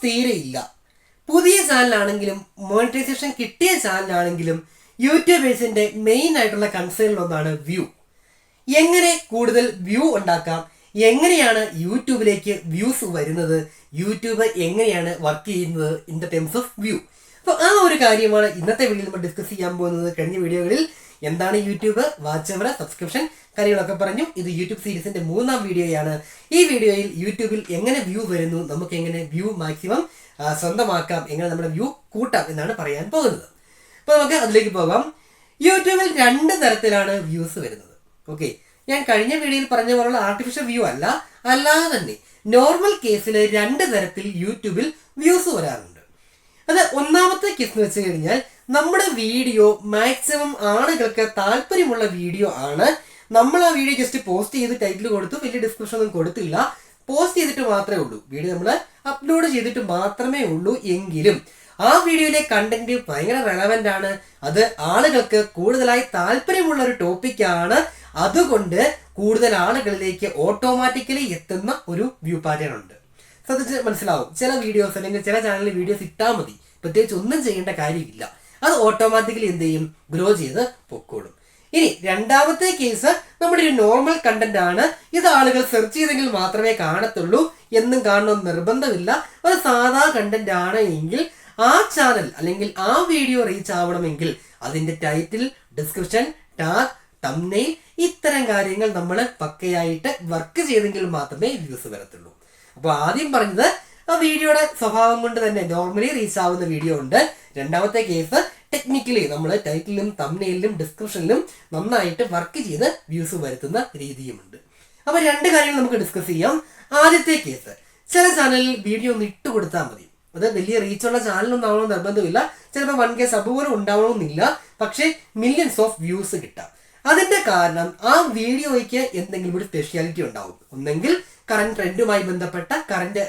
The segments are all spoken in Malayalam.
തീരെയില്ല. പുതിയ ചാനലാണെങ്കിലും മോണിറ്റൈസേഷൻ കിട്ടിയ ചാനലാണെങ്കിലും യൂട്യൂബേഴ്സിന്റെ മെയിൻ ആയിട്ടുള്ള കൺസേണിലൊന്നാണ് വ്യൂ. എങ്ങനെ കൂടുതൽ വ്യൂ ഉണ്ടാക്കാം, എങ്ങനെയാണ് യൂട്യൂബിലേക്ക് വ്യൂസ് വരുന്നത്, യൂട്യൂബ് എങ്ങനെയാണ് വർക്ക് ചെയ്യുന്നത് in the terms of view. അപ്പോൾ ആ ഒരു കാര്യമാണ് ഇന്നത്തെ വീഡിയോയിൽ നമ്മൾ ഡിസ്കസ് ചെയ്യാൻ പോകുന്നത്. കഴിഞ്ഞ വീഡിയോകളിൽ എന്താണ് യൂട്യൂബ്, വാച്ച് അവർ, സബ്സ്ക്രിപ്ഷൻ കാര്യങ്ങളൊക്കെ പറഞ്ഞു. ഇത് യൂട്യൂബ് സീരീസിന്റെ 3ാം വീഡിയോയാണ്. ഈ വീഡിയോയിൽ യൂട്യൂബിൽ എങ്ങനെ വ്യൂ വരുന്നു, നമുക്ക് എങ്ങനെ വ്യൂ മാക്സിമം സ്വന്തമാക്കാം, എങ്ങനെ നമ്മുടെ വ്യൂ കൂട്ടാം എന്നാണ് പറയാൻ പോകുന്നത്. അപ്പോൾ നമുക്ക് അതിലേക്ക് പോകാം. യൂട്യൂബിൽ 2 തരത്തിലാണ് വ്യൂസ് വരുന്നത്. ഓക്കെ, ഞാൻ കഴിഞ്ഞ വീഡിയോയിൽ പറഞ്ഞ പോലുള്ള ആർട്ടിഫിഷ്യൽ വ്യൂ അല്ല, അല്ലാതെ തന്നെ നോർമൽ കേസിൽ 2 തരത്തിൽ യൂട്യൂബിൽ വ്യൂസ് വരാറുണ്ട്. അത് ഒന്നാമത്തെ കേസ് എന്ന് വെച്ച് കഴിഞ്ഞാൽ നമ്മുടെ വീഡിയോ മാക്സിമം ആളുകൾക്ക് താല്പര്യമുള്ള വീഡിയോ ആണ്. നമ്മൾ ആ വീഡിയോ ജസ്റ്റ് പോസ്റ്റ് ചെയ്ത് ടൈറ്റിൽ കൊടുത്തു, വലിയ ഡിസ്ക്രിപ്ഷൻ ഒന്നും കൊടുത്തില്ല, പോസ്റ്റ് ചെയ്തിട്ട് മാത്രമേ ഉള്ളൂ, വീഡിയോ നമ്മൾ അപ്ലോഡ് ചെയ്തിട്ട് മാത്രമേ ഉള്ളൂ. എങ്കിലും ആ വീഡിയോയിലെ കണ്ടന്റ് ഭയങ്കര റെലവൻ്റ് ആണ്, അത് ആളുകൾക്ക് കൂടുതലായി താല്പര്യമുള്ള ഒരു ടോപ്പിക്കാണ്. അതുകൊണ്ട് കൂടുതൽ ആളുകളിലേക്ക് ഓട്ടോമാറ്റിക്കലി എത്തുന്ന ഒരു വ്യൂ പാറ്റേൺ ഉണ്ട്. ശ്രദ്ധിച്ച് മനസ്സിലാവും. ചില വീഡിയോസ് അല്ലെങ്കിൽ ചില ചാനലിൽ വീഡിയോസ് ഇട്ടാൽ മതി, പ്രത്യേകിച്ച് ഒന്നും ചെയ്യേണ്ട കാര്യമില്ല, അത് ഓട്ടോമാറ്റിക്കലി എന്ത് ചെയ്യും, ഗ്രോ ചെയ്ത് പൊക്കോളും. ഇനി രണ്ടാമത്തെ കേസ് നമ്മുടെ ഒരു നോർമൽ കണ്ടന്റ് ആണ്. ഇത് ആളുകൾ സെർച്ച് ചെയ്തെങ്കിൽ മാത്രമേ കാണത്തുള്ളൂ, എന്നും കാണണമെന്ന് നിർബന്ധമില്ല. ഒരു സാധാ കണ്ടന്റ് ആണ് എങ്കിൽ ആ ചാനൽ അല്ലെങ്കിൽ ആ വീഡിയോ റീച്ച് ആവണമെങ്കിൽ അതിന്റെ ടൈറ്റിൽ, ഡിസ്ക്രിപ്ഷൻ, ടാഗ്, തംബ്നെയിൽ ഇത്തരം കാര്യങ്ങൾ നമ്മൾ പക്കയായിട്ട് വർക്ക് ചെയ്തെങ്കിൽ മാത്രമേ വ്യൂസ് വരത്തുള്ളൂ. അപ്പോൾ ആദ്യം പറഞ്ഞത് ആ വീഡിയോയുടെ സ്വഭാവം കൊണ്ട് തന്നെ നോർമലി റീച്ച് ആവുന്ന വീഡിയോ ഉണ്ട്. രണ്ടാമത്തെ കേസ് ടെക്നിക്കലി നമ്മൾ ടൈറ്റിലും തംബ്നെയിലും ഡിസ്ക്രിപ്ഷനിലും നന്നായിട്ട് വർക്ക് ചെയ്ത് വ്യൂസ് വരുത്തുന്ന രീതിയുമുണ്ട്. അപ്പോൾ 2 കാര്യങ്ങൾ നമുക്ക് ഡിസ്കസ് ചെയ്യാം. ആദ്യത്തെ കേസ്, ചില ചാനലിൽ വീഡിയോ ഒന്ന് ഇട്ട് കൊടുത്താൽ മതി, അത് വലിയ റീച്ചുള്ള ചാനലൊന്നും ആവണമെന്ന് നിർബന്ധമില്ല, ചിലപ്പോൾ 1K സബ് പോലും ഉണ്ടാവണമെന്നില്ല, പക്ഷേ മില്യൺസ് ഓഫ് വ്യൂസ് കിട്ടാം. അതിന്റെ കാരണം ആ വീഡിയോയ്ക്ക് എന്തെങ്കിലും ഒരു സ്പെഷ്യാലിറ്റി ഉണ്ടാവും. ഒന്നെങ്കിൽ കറന്റ് ട്രെൻഡുമായി ബന്ധപ്പെട്ട, കറന്റ്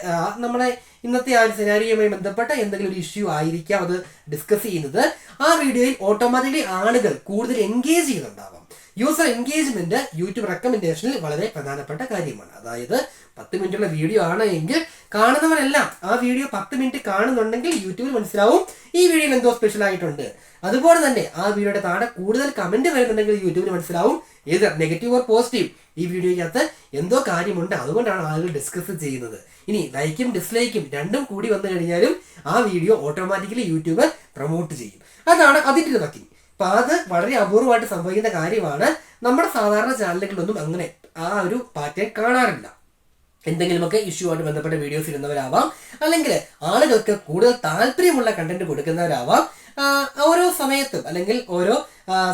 നമ്മുടെ ഇന്നത്തെ ആ ഒരു സിനാരിയുമായി ബന്ധപ്പെട്ട എന്തെങ്കിലും ഒരു ഇഷ്യൂ ആയിരിക്കാം അത് ഡിസ്കസ് ചെയ്യുന്നത്. ആ വീഡിയോയിൽ ഓട്ടോമാറ്റിക്കലി ആളുകൾ കൂടുതൽ എൻഗേജ് ചെയ്യുന്നുണ്ടാവാം. യൂസർ എൻഗേജ്മെന്റ് യൂട്യൂബ് റെക്കമെൻഡേഷനിൽ വളരെ പ്രധാനപ്പെട്ട കാര്യമാണ്. അതായത് 10 മിനിറ്റുള്ള വീഡിയോ ആണ് എങ്കിൽ കാണുന്നവരെല്ലാം ആ വീഡിയോ 10 മിനിറ്റ് കാണുന്നുണ്ടെങ്കിൽ യൂട്യൂബിൽ മനസ്സിലാവും ഈ വീഡിയോയിൽ എന്തോ സ്പെഷ്യൽ ആയിട്ടുണ്ട്. അതുപോലെ തന്നെ ആ വീഡിയോയുടെ താഴെ കൂടുതൽ കമന്റ് വരുന്നുണ്ടെങ്കിൽ യൂട്യൂബിൽ മനസ്സിലാവും ഏത് നെഗറ്റീവ് ഓർ പോസിറ്റീവ് ഈ വീഡിയോയ്ക്കകത്ത് എന്തോ കാര്യമുണ്ട്, അതുകൊണ്ടാണ് ആളുകൾ ഡിസ്കസ് ചെയ്യുന്നത്. ഇനി ലൈക്കും ഡിസ്ലൈക്കും രണ്ടും കൂടി വന്നു കഴിഞ്ഞാലും ആ വീഡിയോ ഓട്ടോമാറ്റിക്കലി യൂട്യൂബ് പ്രൊമോട്ട് ചെയ്യും. അതാണ് അതിൻ്റെ ഒരു വർക്കിംഗ്. അപ്പം അത് വളരെ അപൂർവമായിട്ട് സംഭവിക്കുന്ന കാര്യമാണ്. നമ്മുടെ സാധാരണ ചാനലുകളിലൊന്നും അങ്ങനെ ആ ഒരു പാറ്റേൺ കാണാറില്ല. എന്തെങ്കിലുമൊക്കെ ഇഷ്യൂ ആയിട്ട് ബന്ധപ്പെട്ട വീഡിയോസ് ഇടുന്നവരാവാം, അല്ലെങ്കിൽ ആളുകൾക്ക് കൂടുതൽ താല്പര്യമുള്ള കണ്ടന്റ് കൊടുക്കുന്നവരാവാം. ഓരോ സമയത്തും അല്ലെങ്കിൽ ഓരോ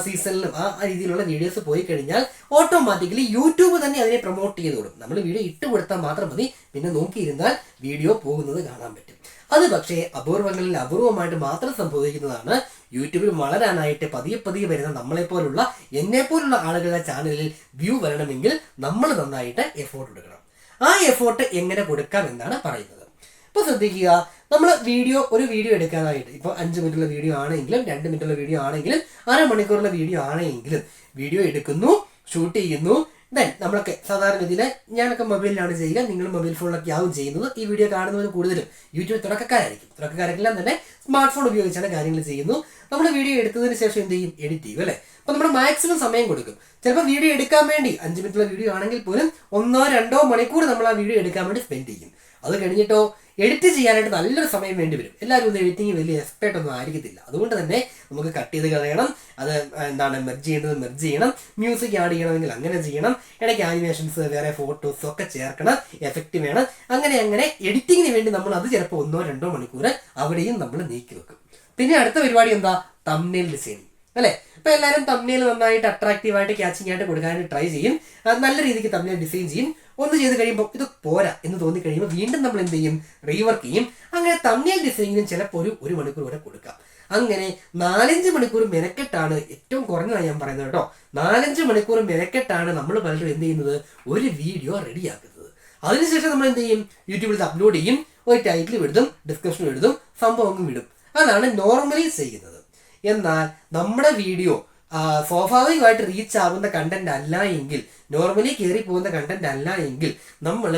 സീസണിലും ആ രീതിയിലുള്ള വീഡിയോസ് പോയി കഴിഞ്ഞാൽ ഓട്ടോമാറ്റിക്കലി യൂട്യൂബ് തന്നെ അതിനെ പ്രൊമോട്ട് ചെയ്തോളും. നമ്മൾ വീഡിയോ ഇട്ട് കൊടുത്താൽ മാത്രം മതി, പിന്നെ നോക്കിയിരുന്നാൽ വീഡിയോ പോകുന്നത് കാണാൻ പറ്റും. അത് പക്ഷേ അപൂർവങ്ങളിൽ അപൂർവമായിട്ട് മാത്രം സംഭവിക്കുന്നതാണ്. യൂട്യൂബിൽ വളരാനായിട്ട് പതിയെ പതിയെ വരുന്ന നമ്മളെപ്പോലുള്ള എന്നെപ്പോലുള്ള ആളുകളുടെ ചാനലിൽ വ്യൂ വരണമെങ്കിൽ നമ്മൾ നന്നായിട്ട് എഫോർട്ട് കൊടുക്കണം. ആ എഫോർട്ട് എങ്ങനെ കൊടുക്കാം എന്നാണ് പറയുന്നത്. ഇപ്പോൾ ശ്രദ്ധിക്കുക, നമ്മൾ ഒരു വീഡിയോ എടുക്കാനായിട്ട് ഇപ്പോൾ 5 മിനിറ്റുള്ള വീഡിയോ ആണെങ്കിലും 2 മിനിറ്റുള്ള വീഡിയോ ആണെങ്കിലും 1/2 മണിക്കൂറുള്ള വീഡിയോ ആണെങ്കിലും വീഡിയോ എടുക്കുന്നു, ഷൂട്ട് ചെയ്യുന്നു. ദെൻ നമ്മളൊക്കെ സാധാരണ രീതിയിൽ ഞാനൊക്കെ മൊബൈലിലാണ് ചെയ്യുക, നിങ്ങൾ മൊബൈൽ ഫോണിലൊക്കെ ആവും ചെയ്യുന്നത്. ഈ വീഡിയോ കാണുന്നവർ കൂടുതലും യൂട്യൂബ് തുടക്കക്കാരെല്ലാം തന്നെ സ്മാർട്ട് ഫോൺ ഉപയോഗിച്ചാണ് കാര്യങ്ങൾ ചെയ്യുന്നു. നമ്മൾ വീഡിയോ എടുത്തതിന് ശേഷം എന്ത് ചെയ്യും, എഡിറ്റ് ചെയ്യും അല്ലേ. അപ്പോൾ നമ്മൾ മാക്സിമം സമയം കൊടുക്കും. ചിലപ്പോൾ വീഡിയോ എടുക്കാൻ വേണ്ടി 5 മിനിറ്റുള്ള വീഡിയോ ആണെങ്കിൽ പോലും 1-2 മണിക്കൂർ നമ്മൾ ആ വീഡിയോ എടുക്കാൻ വേണ്ടി സ്പെൻഡ് ചെയ്യും. അത് കഴിഞ്ഞിട്ടോ എഡിറ്റ് ചെയ്യാനായിട്ട് നല്ലൊരു സമയം വേണ്ടി വരും. എല്ലാവരും ഒന്നും എഡിറ്റിംഗ് വലിയ എക്സ്പെർട്ട് ഒന്നും ആയിരിക്കത്തില്ല. അതുകൊണ്ട് തന്നെ നമുക്ക് കട്ട് ചെയ്ത് കളയണം, അത് മെർജ് ചെയ്യണം, മ്യൂസിക് ആഡ് ചെയ്യണമെങ്കിൽ അങ്ങനെ ചെയ്യണം, ഇടയ്ക്ക് ആനിമേഷൻസ്, വേറെ ഫോട്ടോസ് ഒക്കെ ചേർക്കണം, എഫക്റ്റ് വേണം. അങ്ങനെ എഡിറ്റിങ്ങിന് വേണ്ടി നമ്മൾ അത് ചിലപ്പോൾ 1-2 മണിക്കൂർ അവിടെയും നമ്മൾ നീക്കി വെക്കും. പിന്നെ അടുത്ത പരിപാടി എന്താ, തംബ്നെയിൽ ഡിസൈനിങ് അല്ലേ. ഇപ്പൊ എല്ലാവരും തംബ്നെയിൽ നന്നായിട്ട് അട്രാക്റ്റീവായിട്ട് ക്യാച്ചിങ് ആയിട്ട് കൊടുക്കാനായിട്ട് ട്രൈ ചെയ്യും, നല്ല രീതിക്ക് തംബ്നെയിൽ ഡിസൈൻ ചെയ്യും. ഒന്ന് ചെയ്ത് കഴിയുമ്പോൾ ഇത് പോരാ എന്ന് തോന്നി കഴിയുമ്പോൾ വീണ്ടും നമ്മൾ എന്ത് ചെയ്യും, റീവർക്ക് ചെയ്യും. അങ്ങനെ തംബ്നെയിൽ ഡിസൈനിങ്ങിനും ചിലപ്പോൾ 1 മണിക്കൂർ വരെ കൊടുക്കാം. അങ്ങനെ 4-5 മണിക്കൂർ മെനക്കെട്ടാണ്, ഏറ്റവും കുറഞ്ഞതാണ് ഞാൻ പറയുന്നത് കേട്ടോ, 4-5 മണിക്കൂർ മെനക്കെട്ടാണ് നമ്മൾ പലരും എന്ത് ചെയ്യുന്നത്, ഒരു വീഡിയോ റെഡിയാക്കുന്നത്. അതിനുശേഷം നമ്മൾ എന്ത് ചെയ്യും, യൂട്യൂബിൽ അപ്ലോഡ് ചെയ്യും, ഒരു ടൈറ്റിൽ എഴുതും, ഡിസ്ക്രിപ്ഷൻ എഴുതും, സംഭവം വിടും. അതാണ് നോർമലി ചെയ്യുന്നത്. എന്നാൽ നമ്മുടെ വീഡിയോ സ്വാഭാവികമായിട്ട് റീച്ച് ആവുന്ന കണ്ടന്റ് അല്ല എങ്കിൽ, നോർമലി കയറി പോകുന്ന കണ്ടന്റ് അല്ല എങ്കിൽ, നമ്മൾ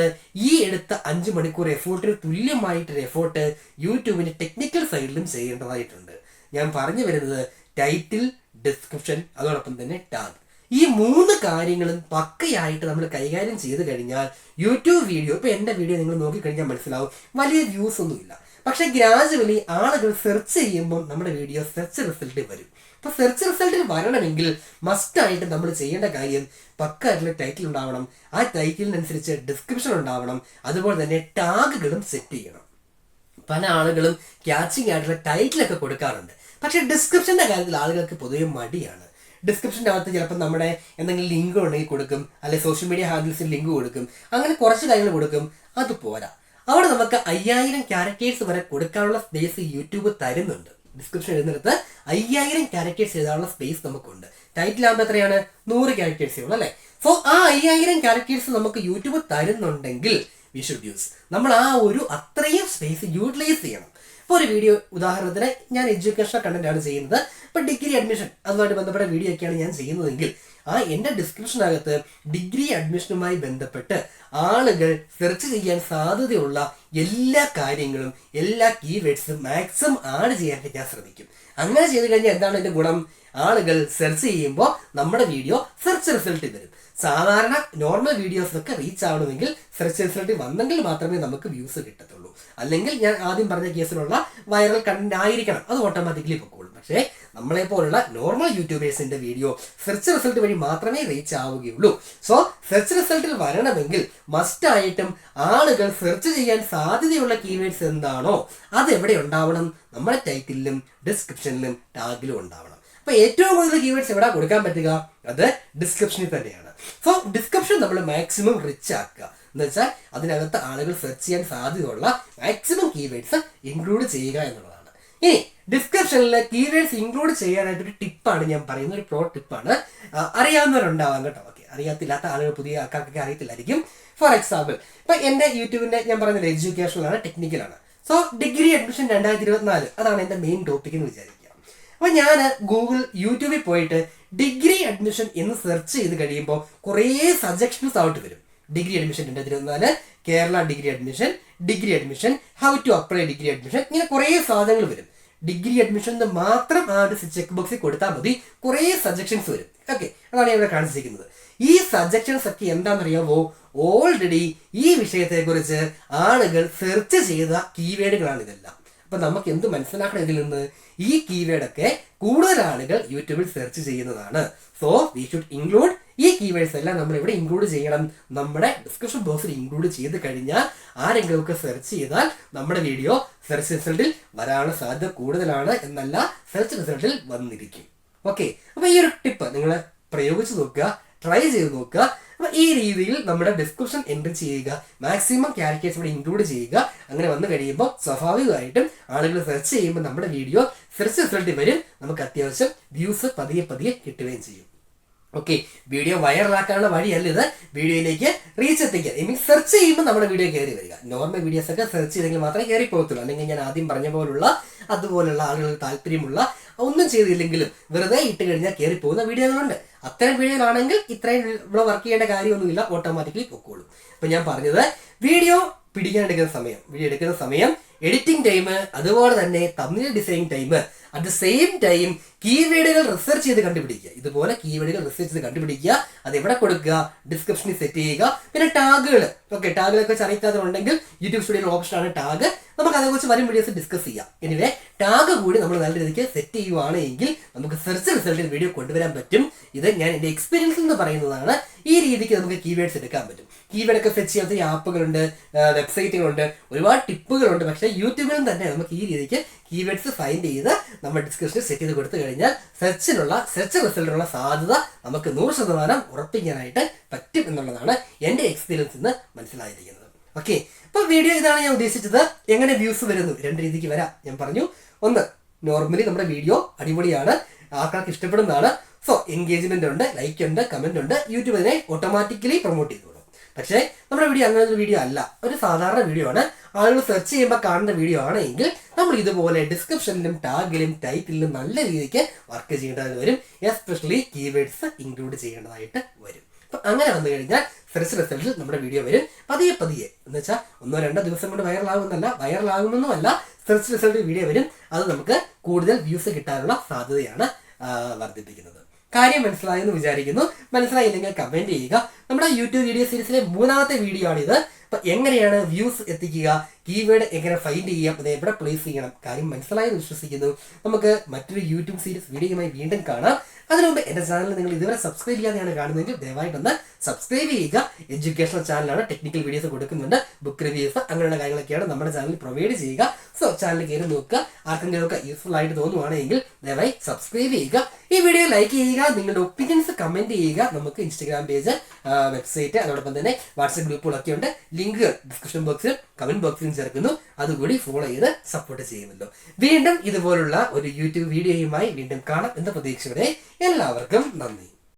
ഈ എടുത്ത 5 മണിക്കൂർ എഫോർട്ടിന് തുല്യമായിട്ടൊരു എഫോർട്ട് യൂട്യൂബിന്റെ ടെക്നിക്കൽ സൈഡിലും ചെയ്യേണ്ടതായിട്ടുണ്ട്. ഞാൻ പറഞ്ഞു വരുന്നത് ടൈറ്റിൽ, ഡിസ്ക്രിപ്ഷൻ, അതോടൊപ്പം തന്നെ ടാഗ്, ഈ 3 കാര്യങ്ങളും പക്കയായിട്ട് നമ്മൾ കൈകാര്യം ചെയ്ത് കഴിഞ്ഞാൽ യൂട്യൂബ് വീഡിയോ, ഇപ്പൊ എന്റെ വീഡിയോ നിങ്ങൾ നോക്കിക്കഴിഞ്ഞാൽ മനസ്സിലാവും വലിയ വ്യൂസ് ഒന്നുമില്ല, പക്ഷെ ഗ്രാജുവലി ആളുകൾ സെർച്ച് ചെയ്യുമ്പോൾ നമ്മുടെ വീഡിയോ സെർച്ച് റിസൾട്ടിൽ വരും. അപ്പൊ സെർച്ച് റിസൾട്ടിൽ വരണമെങ്കിൽ മസ്റ്റായിട്ട് നമ്മൾ ചെയ്യേണ്ട കാര്യം പക്കായിട്ടുള്ള ടൈറ്റിൽ ഉണ്ടാവണം, ആ ടൈറ്റിലിനനുസരിച്ച് ഡിസ്ക്രിപ്ഷൻ ഉണ്ടാവണം, അതുപോലെ തന്നെ ടാഗുകളും സെറ്റ് ചെയ്യണം. പല ആളുകളും ക്യാച്ചിങ് ആയിട്ടുള്ള ടൈറ്റിലൊക്കെ കൊടുക്കാറുണ്ട്, പക്ഷെ ഡിസ്ക്രിപ്ഷന്റെ കാര്യത്തിൽ ആളുകൾക്ക് പൊതുവെ മടിയാണ്. ഡിസ്ക്രിപ്ഷൻ്റെ അകത്ത് ചിലപ്പോൾ നമ്മുടെ എന്തെങ്കിലും ലിങ്ക് ഉണ്ടെങ്കിൽ കൊടുക്കും, അല്ലെങ്കിൽ സോഷ്യൽ മീഡിയ ഹാൻഡിൽസിൽ ലിങ്ക് കൊടുക്കും, അങ്ങനെ കുറച്ച് കാര്യങ്ങൾ കൊടുക്കും. അത് പോരാ, അവിടെ നമുക്ക് 5000 ക്യാരക്ടേഴ്സ് വരെ കൊടുക്കാനുള്ള സ്പേസ് യൂട്യൂബ് തരുന്നുണ്ട്. ഡിസ്ക്രിപ്ഷൻ എഴുതുന്നിടത്ത് 5000 ക്യാരക്ടേഴ്സ് എഴുതാനുള്ള സ്പേസ് നമുക്കുണ്ട്. ടൈറ്റിലാകുമ്പോൾ എത്രയാണ്? 100 ക്യാരക്ടേഴ്സേ ഉള്ളൂ അല്ലേ? സോ ആ 5000 ക്യാരക്ടേഴ്സ് നമുക്ക് യൂട്യൂബ് തരുന്നുണ്ടെങ്കിൽ വി ഷുഡ് യൂസ്. നമ്മൾ ആ ഒരു അത്രയും സ്പേസ് യൂട്ടിലൈസ് ചെയ്യണം. ഇപ്പോൾ ഒരു വീഡിയോ ഉദാഹരണത്തിന് ഞാൻ എഡ്യൂക്കേഷണൽ കണ്ടന്റ് ആണ് ചെയ്യുന്നത്, ഇപ്പം ഡിഗ്രി അഡ്മിഷൻ അതുമായിട്ട് ബന്ധപ്പെട്ട വീഡിയോ ഒക്കെയാണ് ഞാൻ ചെയ്യുന്നതെങ്കിൽ ആ എൻ്റെ ഡിസ്ക്രിപ്ഷനകത്ത് ഡിഗ്രി അഡ്മിഷനുമായി ബന്ധപ്പെട്ട് ആളുകൾ സെർച്ച് ചെയ്യാൻ സാധ്യതയുള്ള എല്ലാ കാര്യങ്ങളും, എല്ലാ കീവേഡ്സും മാക്സിമം ആഡ് ചെയ്യാനായിട്ട് ഞാൻ ശ്രമിക്കും. അങ്ങനെ ചെയ്ത് കഴിഞ്ഞാൽ എന്താണ് എൻ്റെ ഗുണം? ആളുകൾ സെർച്ച് ചെയ്യുമ്പോൾ നമ്മുടെ വീഡിയോ സെർച്ച് റിസൾട്ടിൽ വരും. സാധാരണ നോർമൽ വീഡിയോസൊക്കെ റീച്ച് ആവണമെങ്കിൽ സെർച്ച് റിസൾട്ടിൽ വന്നെങ്കിൽ മാത്രമേ നമുക്ക് വ്യൂസ് കിട്ടത്തുള്ളൂ. അല്ലെങ്കിൽ ഞാൻ ആദ്യം പറഞ്ഞ കേസിലുള്ള വൈറൽ കണ്ടന്റ് ആയിരിക്കണം, അത് ഓട്ടോമാറ്റിക്കലി പൊക്കോളും. പക്ഷേ നമ്മളെ പോലുള്ള നോർമൽ യൂട്യൂബേഴ്സിന്റെ വീഡിയോ സെർച്ച് റിസൾട്ട് വഴി മാത്രമേ റീച്ച് ആവുകയുള്ളൂ. സോ സെർച്ച് റിസൾട്ടിൽ വരണമെങ്കിൽ മസ്റ്റായിട്ടും ആളുകൾ സെർച്ച് ചെയ്യാൻ സാധ്യതയുള്ള കീവേഡ്സ് എന്താണോ അത് എവിടെ ഉണ്ടാവണം? നമ്മുടെ ടൈറ്റിലും ഡിസ്ക്രിപ്ഷനിലും ടാഗിലും ഉണ്ടാവണം. അപ്പൊ ഏറ്റവും കൂടുതൽ കീവേഡ്സ് എവിടെ കൊടുക്കാൻ പറ്റുക? അത് ഡിസ്ക്രിപ്ഷനിൽ തന്നെയാണ്. സോ ഡിസ്ക്രിപ്ഷൻ നമ്മൾ മാക്സിമം റിച്ച് ആക്കുക എന്ന് വെച്ചാൽ അതിനകത്ത് ആളുകൾ സെർച്ച് ചെയ്യാൻ സാധ്യതയുള്ള മാക്സിമം കീവേഡ്സ് ഇൻക്ലൂഡ് ചെയ്യുക എന്നുള്ളതാണ്. ഇനി ഡിസ്ക്രിപ്ഷനിൽ കീവേഡ്സ് ഇൻക്ലൂഡ് ചെയ്യാനായിട്ടൊരു ടിപ്പാണ് ഞാൻ പറയുന്നത്, ഒരു പ്രോ ടിപ്പാണ്. അറിയാവുന്നവരുണ്ടാവാം കേട്ടോ, ഓക്കെ. അറിയാത്തില്ലാത്ത ആളുകൾ, പുതിയ ആൾക്കാർക്കൊക്കെ അറിയത്തില്ലായിരിക്കും. ഫോർ എക്സാമ്പിൾ, ഇപ്പൊ എന്റെ യൂട്യൂബിന്റെ ഞാൻ പറയുന്നത് എഡ്യൂക്കേഷനിലാണ്, ടെക്നിക്കലാണ്. സോ ഡിഗ്രി അഡ്മിഷൻ 2024 അതാണ് എന്റെ മെയിൻ ടോപ്പിക് എന്ന് വിചാരിക്കുക. അപ്പൊ ഞാൻ യൂട്യൂബിൽ പോയിട്ട് ഡിഗ്രി അഡ്മിഷൻ എന്ന് സെർച്ച് ചെയ്ത് കഴിയുമ്പോൾ കുറേ സജഷൻസ് ഔട്ട് വരും. Degree admission 2024, Kerala degree admission, how to apply degree admission, ഇങ്ങനെ കുറേ സാധനങ്ങൾ വരും. ഡിഗ്രി അഡ്മിഷൻ മാത്രം ആ ഒരു ചെക്ക് ബോക്സിൽ കൊടുത്താൽ മതി, കുറേ സജഷൻസ് വരും. ഓക്കെ, അതാണ് ഞാൻ ഇവിടെ കാണിച്ചിരിക്കുന്നത്. ഈ സജഷൻസ് ഒക്കെ എന്താണെന്നറിയാമോ? ഓൾറെഡി ഈ വിഷയത്തെക്കുറിച്ച് ആളുകൾ സെർച്ച് ചെയ്ത കീവേഡുകളാണ് ഇതെല്ലാം. അപ്പൊ നമുക്ക് എന്ത് മനസ്സിലാക്കണം ഇതിൽ നിന്ന്? ഈ കീവേഡൊക്കെ കൂടുതൽ ആളുകൾ യൂട്യൂബിൽ സെർച്ച് ചെയ്യുന്നതാണ്. സോ വി ഷുഡ് ഇൻക്ലൂഡ് ഈ കീവേഡ്സ് എല്ലാം നമ്മൾ ഇവിടെ ഇൻക്ലൂഡ് ചെയ്യണം. നമ്മുടെ ഡിസ്ക്രിപ്ഷൻ ബോക്സിൽ ഇൻക്ലൂഡ് ചെയ്ത് കഴിഞ്ഞാൽ ആരെങ്കിലും ഒക്കെ സെർച്ച് ചെയ്താൽ നമ്മുടെ വീഡിയോ സെർച്ച് റിസൾട്ടിൽ വരാനുള്ള സാധ്യത കൂടുതലാണ് എന്നല്ല, സെർച്ച് റിസൾട്ടിൽ വന്നിരിക്കും. ഓക്കെ, അപ്പൊ ഈ ഒരു ടിപ്പ് നിങ്ങൾ പ്രയോഗിച്ച് നോക്കുക, ട്രൈ ചെയ്ത് നോക്കുക. അപ്പൊ ഈ രീതിയിൽ നമ്മുടെ ഡിസ്ക്രിപ്ഷൻ എൻട്രി ചെയ്യുക, മാക്സിമം ക്യാരക്ടേഴ്സ് ഇവിടെ ഇൻക്ലൂഡ് ചെയ്യുക. അങ്ങനെ വന്നു കഴിയുമ്പോൾ സ്വാഭാവികമായിട്ടും ആളുകൾ സെർച്ച് ചെയ്യുമ്പോൾ നമ്മുടെ വീഡിയോ സെർച്ച് റിസൾട്ടിൽ വരും, നമുക്ക് അത്യാവശ്യം വ്യൂസ് പതിയെ പതിയെ കിട്ടുകയും ചെയ്യും. ഓക്കെ, വീഡിയോ വൈറലാക്കാനുള്ള വഴിയല്ല ഇത്, വീഡിയോയിലേക്ക് റീച്ച് എത്തിക്കുക. ഐ മീൻ സെർച്ച് ചെയ്യുമ്പോൾ നമ്മുടെ വീഡിയോ കയറി വരിക. നോർമൽ വീഡിയോസ് ഒക്കെ സെർച്ച് ചെയ്തെങ്കിൽ മാത്രമേ കയറി പോകത്തുള്ളൂ. അല്ലെങ്കിൽ ഞാൻ ആദ്യം പറഞ്ഞ അതുപോലുള്ള ആളുകൾക്ക് താല്പര്യമുള്ള ഒന്നും ചെയ്തില്ലെങ്കിലും വെറുതെ ഇട്ട് കഴിഞ്ഞാൽ കയറി പോകുന്ന വീഡിയോകളുണ്ട്. അത്തരം വീഡിയോകളാണെങ്കിൽ ഇത്രയും ഇവിടെ വർക്ക് ചെയ്യേണ്ട കാര്യമൊന്നുമില്ല, ഓട്ടോമാറ്റിക്കലി പൊക്കോളും. അപ്പൊ ഞാൻ പറഞ്ഞത് വീഡിയോ വീഡിയോ എടുക്കുന്ന സമയം, എഡിറ്റിംഗ് ടൈം, അതുപോലെ തന്നെ thumbnail designing time, at the same time കീവേഡുകൾ റിസർച്ച് ചെയ്ത് കണ്ടുപിടിക്കുക. ഇതുപോലെ കീവേഡുകൾ റിസർച്ച് ചെയ്ത് കണ്ടുപിടിക്കുക, അത് എവിടെ കൊടുക്കുക? ഡിസ്ക്രിപ്ഷനിൽ സെറ്റ് ചെയ്യുക. പിന്നെ ടാഗുകൾ, ഓക്കെ, ടാഗുകളൊക്കെ അറിയിക്കാത്തതുണ്ടെങ്കിൽ യൂട്യൂബ് സ്റ്റുഡിയോയുടെ ഓപ്ഷനാണ് ടാഗ്. നമുക്ക് അതേക്കുറിച്ച് വരും വീഡിയോസ് ഡിസ്കസ് ചെയ്യാം. എനിവേ ടാഗ് കൂടി നമ്മൾ നല്ല രീതിക്ക് സെറ്റ് ചെയ്യുവാണെങ്കിൽ നമുക്ക് സെർച്ച് റിസൾട്ടിൽ വീഡിയോ കൊണ്ടുവരാൻ പറ്റും. ഇത് ഞാൻ എൻ്റെ എക്സ്പീരിയൻസിൽ നിന്ന് പറയുന്നതാണ്. ഈ രീതിക്ക് നമുക്ക് കീവേഡ്സ് എടുക്കാൻ പറ്റും. കീവേഡൊക്കെ സെറ്റ് ചെയ്യാത്ത ആപ്പുകളുണ്ട്, വെബ്സൈറ്റുകളുണ്ട്, ഒരുപാട് ടിപ്പുകളുണ്ട്. പക്ഷേ യൂട്യൂബിലും തന്നെ നമുക്ക് ഈ രീതിക്ക് കീവേഡ്സ് ഫൈൻഡ് ചെയ്ത് നമ്മൾ ഡിസ്ക്രിപ്ഷനിൽ സെറ്റ് ചെയ്ത് കൊടുത്തു കഴിഞ്ഞാൽ സെർച്ച് റിസൾട്ടിനുള്ള സാധ്യത നമുക്ക് 100% ഉറപ്പിക്കാനായിട്ട് പറ്റും എന്നുള്ളതാണ് എൻ്റെ എക്സ്പീരിയൻസിൽ നിന്ന് മനസ്സിലായിരിക്കുന്നത്. ഓക്കെ, അപ്പൊ വീഡിയോ ഇതാണ് ഞാൻ ഉദ്ദേശിച്ചത്. എങ്ങനെ വ്യൂസ് വരുന്നു? 2 രീതിക്ക് വരാം. ഞാൻ പറഞ്ഞു, ഒന്ന്, നോർമലി നമ്മുടെ വീഡിയോ അടിപൊളിയാണ്, ആൾക്കാർക്ക് ഇഷ്ടപ്പെടുന്നതാണ്. സോ എൻഗേജ്മെന്റ് ഉണ്ട്, ലൈക്ക് ഉണ്ട്, കമന്റ് ഉണ്ട്, യൂട്യൂബ് അതിനെ ഓട്ടോമാറ്റിക്കലി പ്രൊമോട്ട് ചെയ്തോളും. പക്ഷേ നമ്മുടെ വീഡിയോ അങ്ങനെ ഒരു വീഡിയോ അല്ല, ഒരു സാധാരണ വീഡിയോ ആണ്. ആളുകൾ സെർച്ച് ചെയ്യുമ്പോൾ കാണുന്ന വീഡിയോ ആണെങ്കിൽ നമ്മൾ ഇതുപോലെ ഡിസ്ക്രിപ്ഷനിലും ടാഗിലും ടൈറ്റിലും നല്ല രീതിക്ക് വർക്ക് ചെയ്യേണ്ടതായിട്ട് വരും. എസ്പെഷ്യലി കീവേഡ്സ് ഇൻക്ലൂഡ് ചെയ്യേണ്ടതായിട്ട് വരും. അപ്പം അങ്ങനെ വന്നു കഴിഞ്ഞാൽ സെർച്ച് റിസൾട്ടിൽ നമ്മുടെ വീഡിയോ വരും. പതിയെ എന്ന് വെച്ചാൽ 1-2 ദിവസം കൊണ്ട് വൈറലാകുമെന്നുമല്ല, സെർച്ച് റിസൾട്ടിൽ വീഡിയോ വരും. അത് നമുക്ക് കൂടുതൽ വ്യൂസ് കിട്ടാനുള്ള സാധ്യതയാണ് വർദ്ധിപ്പിക്കുന്നത്. കാര്യം മനസ്സിലായെന്ന് വിചാരിക്കുന്നു. മനസ്സിലായില്ലെങ്കിൽ കമന്റ് ചെയ്യുക. നമ്മുടെ യൂട്യൂബ് വീഡിയോ സീരീസിലെ 3ാമത്തെ വീഡിയോ ആണിത്. അപ്പൊ എങ്ങനെയാണ് വ്യൂസ് എത്തിക്കുക, കീവേഡ് എങ്ങനെ ഫൈൻഡ് ചെയ്യാം, അത് എവിടെ പ്ലേസ് ചെയ്യണം, കാര്യം മനസ്സിലായെന്ന് വിശ്വസിക്കുന്നു. നമുക്ക് മറ്റൊരു യൂട്യൂബ് സീരീസ് വീഡിയോയുമായി വീണ്ടും കാണാം. അതിനു മുമ്പ് എന്റെ ചാനൽ നിങ്ങൾ ഇതുവരെ സബ്സ്ക്രൈബ് ചെയ്യാതെയാണ് കാണുന്നതെങ്കിൽ ദയവായിട്ടൊന്ന് സബ്സ്ക്രൈബ് ചെയ്യുക. എഡ്യൂക്കേഷണൽ ചാനലാണ്, ടെക്നിക്കൽ വീഡിയോസ് കൊടുക്കുന്നുണ്ട്, ബുക്ക് റിവ്യൂസ് അങ്ങനെയുള്ള കാര്യങ്ങളൊക്കെയാണ് നമ്മുടെ ചാനലിൽ പ്രൊവൈഡ് ചെയ്യുക. സോ ചാനൽ കയറി നോക്കുക. ആർക്കെങ്കിലും ഒക്കെ യൂസ്ഫുൾ ആയിട്ട് തോന്നുവാണെങ്കിൽ ദയവായി സബ്സ്ക്രൈബ് ചെയ്യുക. ഈ വീഡിയോ ലൈക്ക് ചെയ്യുക, നിങ്ങളുടെ ഒപ്പീനിയൻസ് കമന്റ് ചെയ്യുക. നമുക്ക് ഇൻസ്റ്റാഗ്രാം പേജ്, വെബ്സൈറ്റ്, അതോടൊപ്പം തന്നെ വാട്സ്ആപ്പ് ഗ്രൂപ്പുകളൊക്കെ ഉണ്ട്. ലിങ്ക് ഡിസ്ക്രിപ്ഷൻ ബോക്സിലും കമന്റ് ബോക്സിലും ചേർക്കുന്നു. അതുകൂടി ഫോളോ ചെയ്ത് സപ്പോർട്ട് ചെയ്യുമല്ലോ. വീണ്ടും ഇതുപോലുള്ള ഒരു യൂട്യൂബ് വീഡിയോയുമായി വീണ്ടും കാണാം എന്ന പ്രതീക്ഷയോടെ എല്ലാവർക്കും നന്ദി.